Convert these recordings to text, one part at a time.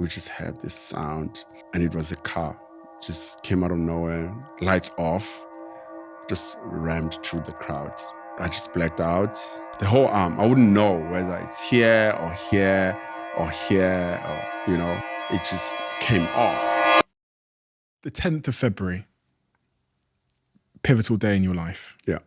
we just heard this sound, and it was a car. Just came out of nowhere, lights off, just rammed through the crowd. I just blacked out. The whole arm, I wouldn't know whether it's here or here or here or, it just came off. The 10th of February, pivotal day in your life. Yeah.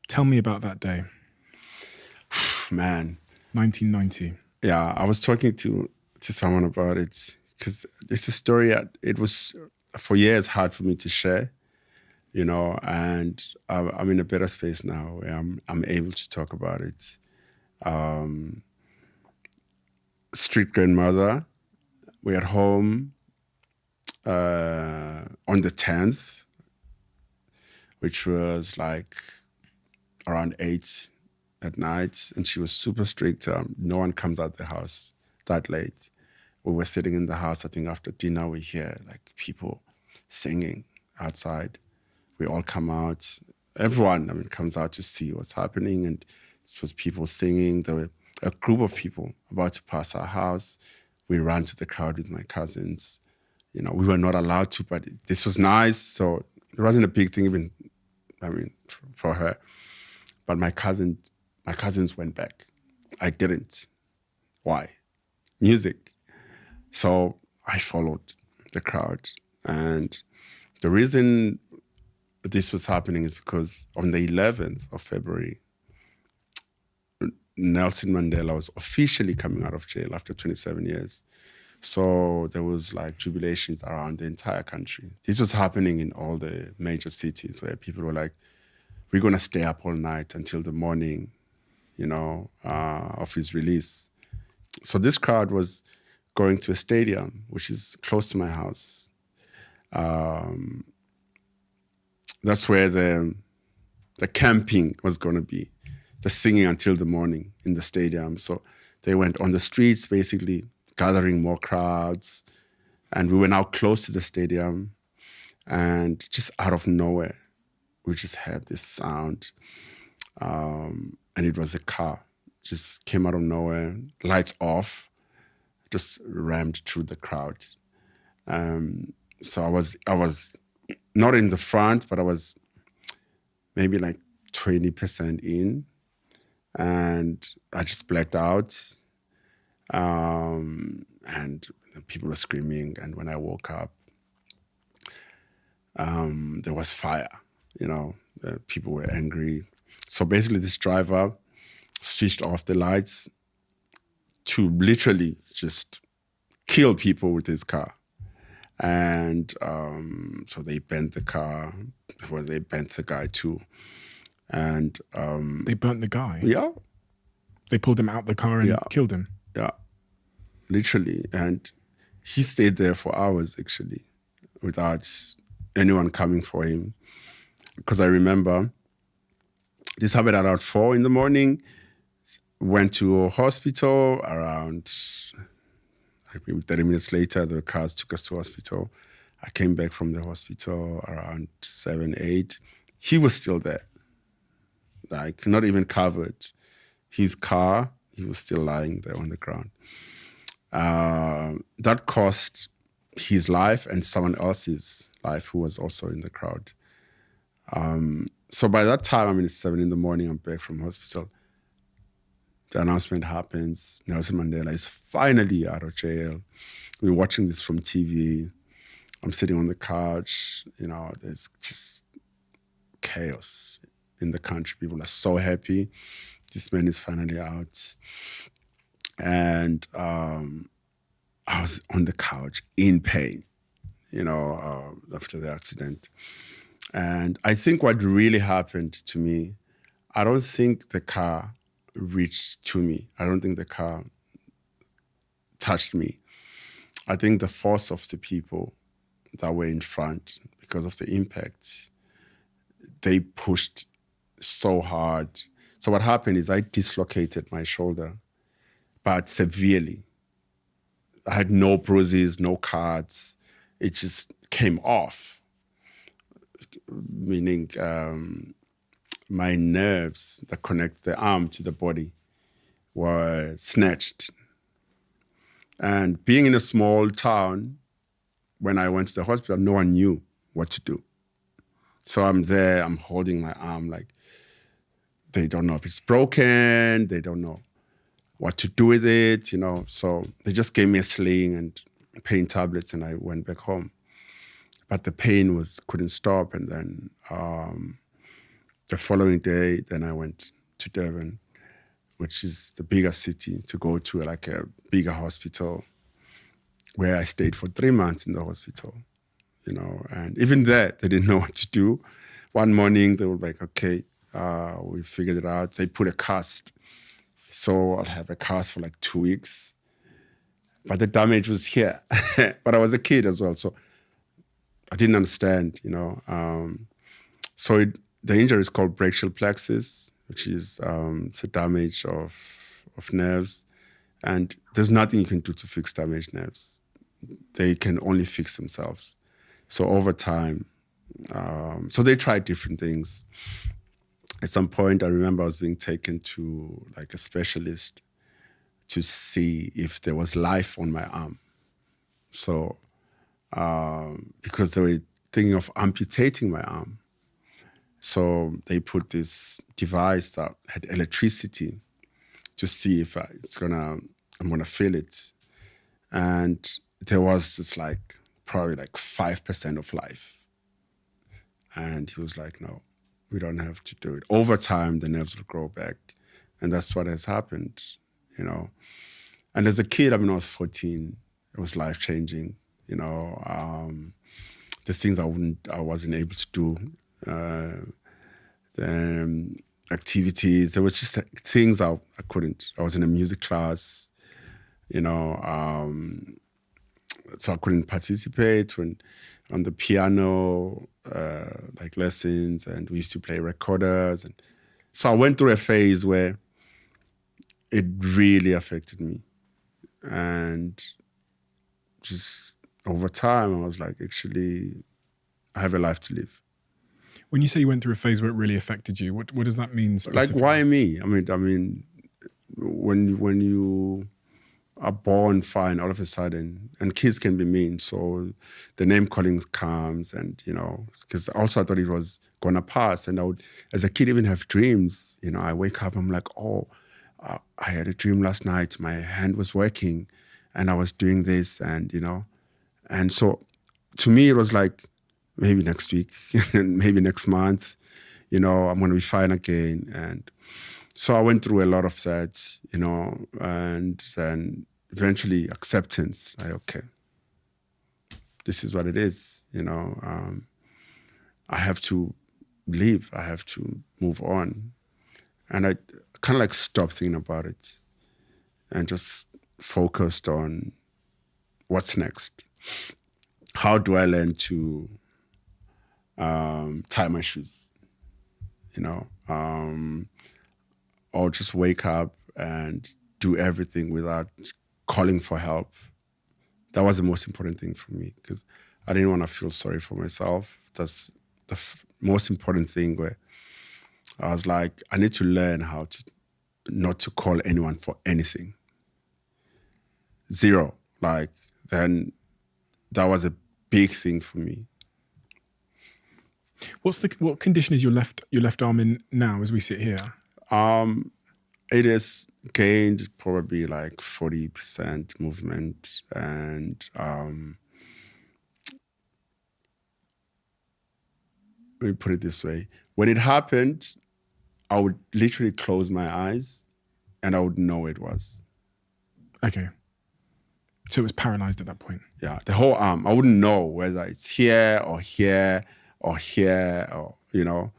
Tell me about that day. Man. 1990. Yeah, I was talking to someone about it because it's a story it was for years hard for me to share, and I'm in a better space now where I'm able to talk about it. Street grandmother, we're at home on the 10th, which was like around 8 at night, and she was super strict. No one comes out the house that late. We were sitting in the house. I think after dinner we hear like people singing outside. We all come out. Everyone, comes out to see what's happening, and it was people singing. There were a group of people about to pass our house. We ran to the crowd with my cousins. We were not allowed to, but this was nice. So it wasn't a big thing even, for her. But my cousins went back. I didn't. Why? Music. So I followed the crowd. And the reason this was happening is because on the 11th of February, Nelson Mandela was officially coming out of jail after 27 years. So there was like jubilations around the entire country. This was happening in all the major cities where people were like, we're going to stay up all night until the morning, of his release. So this crowd was going to a stadium, which is close to my house. That's where the camping was going to be, the singing until the morning in the stadium. So they went on the streets, basically gathering more crowds. And we were now close to the stadium. And just out of nowhere, we just heard this sound. And it was a car. Just came out of nowhere, lights off, just rammed through the crowd. So I was not in the front, but I was maybe like 20% in, and I just blacked out. And people were screaming, and when I woke up, there was fire. People were angry. So basically, this driver switched off the lights to literally just kill people with his car. And so they bent the car. Well, they bent the guy too. And they burnt the guy? Yeah. They pulled him out the car and killed him? Yeah, literally. And he stayed there for hours, actually, without anyone coming for him. Because I remember this happened at around 4 in the morning. Went to a hospital around, maybe 30 minutes later, the cars took us to hospital. I came back from the hospital around 7, 8. He was still there, like not even covered. His car, he was still lying there on the ground. That cost his life and someone else's life who was also in the crowd. So by that time, it's 7 in the morning, I'm back from hospital. The announcement happens, Nelson Mandela is finally out of jail. We're watching this from TV. I'm sitting on the couch, there's just chaos in the country. People are so happy. This man is finally out. And I was on the couch in pain, after the accident. And I think what really happened to me, I don't think the car reached to me. I don't think the car touched me. I think the force of the people that were in front, because of the impact, they pushed so hard. So what happened is I dislocated my shoulder, but severely. I had no bruises, no cuts. It just came off, meaning my nerves that connect the arm to the body were snatched. And being in a small town, when I went to the hospital, no one knew what to do. So I'm there, I'm holding my arm, like they don't know if it's broken, they don't know what to do with it, you know. So they just gave me a sling and pain tablets and I went back home. But the pain couldn't stop. And then the following day, then I went to Durban, which is the bigger city, to go to like a bigger hospital where I stayed for 3 months in the hospital, you know. And even there, they didn't know what to do. One morning, they were like, okay, we figured it out. They put a cast. So I'll have a cast for like 2 weeks. But the damage was here. But I was a kid as well, so I didn't understand, you know. The injury is called brachial plexus, which is the damage of nerves. And there's nothing you can do to fix damaged nerves. They can only fix themselves. So over time, so they tried different things. At some point, I remember I was being taken to like a specialist to see if there was life on my arm. So, because they were thinking of amputating my arm. So they put this device that had electricity to see if I'm gonna feel it. And there was just like probably like 5% of life. And he was like, no, we don't have to do it. Over time, the nerves will grow back. And that's what has happened, you know. And as a kid, I mean, I was 14. It was life-changing, you know. There's things I wasn't able to do. The activities, there was just things I couldn't. I was in a music class, you know, so I couldn't participate on the piano, like lessons, and we used to play recorders. And so I went through a phase where it really affected me. And just over time, I was like, actually, I have a life to live. When you say you went through a phase where it really affected you, what does that mean specifically? Like, why me? I mean, when you are born fine, all of a sudden, and kids can be mean, so the name calling comes, and you know, because also I thought it was gonna pass, and I would, as a kid, even have dreams. You know, I wake up, I'm like, oh, I had a dream last night. My hand was working, and I was doing this, and you know, and so to me, it was like, maybe next week, maybe next month, you know, I'm going to be fine again. And so I went through a lot of that, you know, and then eventually acceptance, like, okay, this is what it is, you know. I have to live, I have to move on. And I kind of like stopped thinking about it and just focused on what's next. How do I learn to tie my shoes, you know, or just wake up and do everything without calling for help. That was the most important thing for me, because I didn't want to feel sorry for myself. That's the most important thing, where I was like, I need to learn how to not to call anyone for anything. Zero. Like, then that was a big thing for me. What condition is your left arm in now as we sit here? It has gained probably like 40% movement, and let me put it this way. When it happened, I would literally close my eyes and I would know it was. Okay. So it was paralyzed at that point? Yeah, the whole arm. I wouldn't know whether it's here or here or here, or, you know.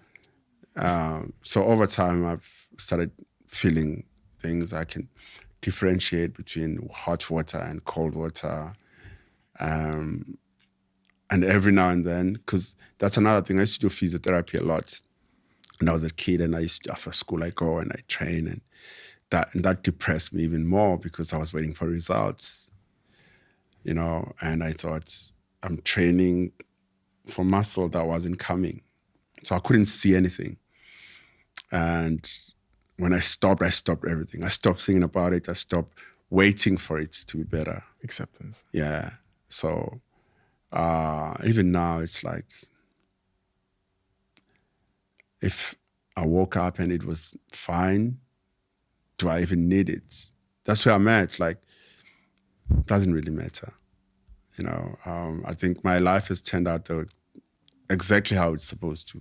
So over time, I've started feeling things. I can differentiate between hot water and cold water. And every now and then, because that's another thing, I used to do physiotherapy a lot. When I was a kid, and I used to, after school, I go and I train, and that depressed me even more, because I was waiting for results, you know, and I thought, I'm training for muscle that wasn't coming. So I couldn't see anything. And when I stopped everything. I stopped thinking about it. I stopped waiting for it to be better. Acceptance. Yeah. So even now, it's like if I woke up and it was fine, do I even need it? That's where I'm at. Like, doesn't really matter. You know, I think my life has turned out exactly how it's supposed to.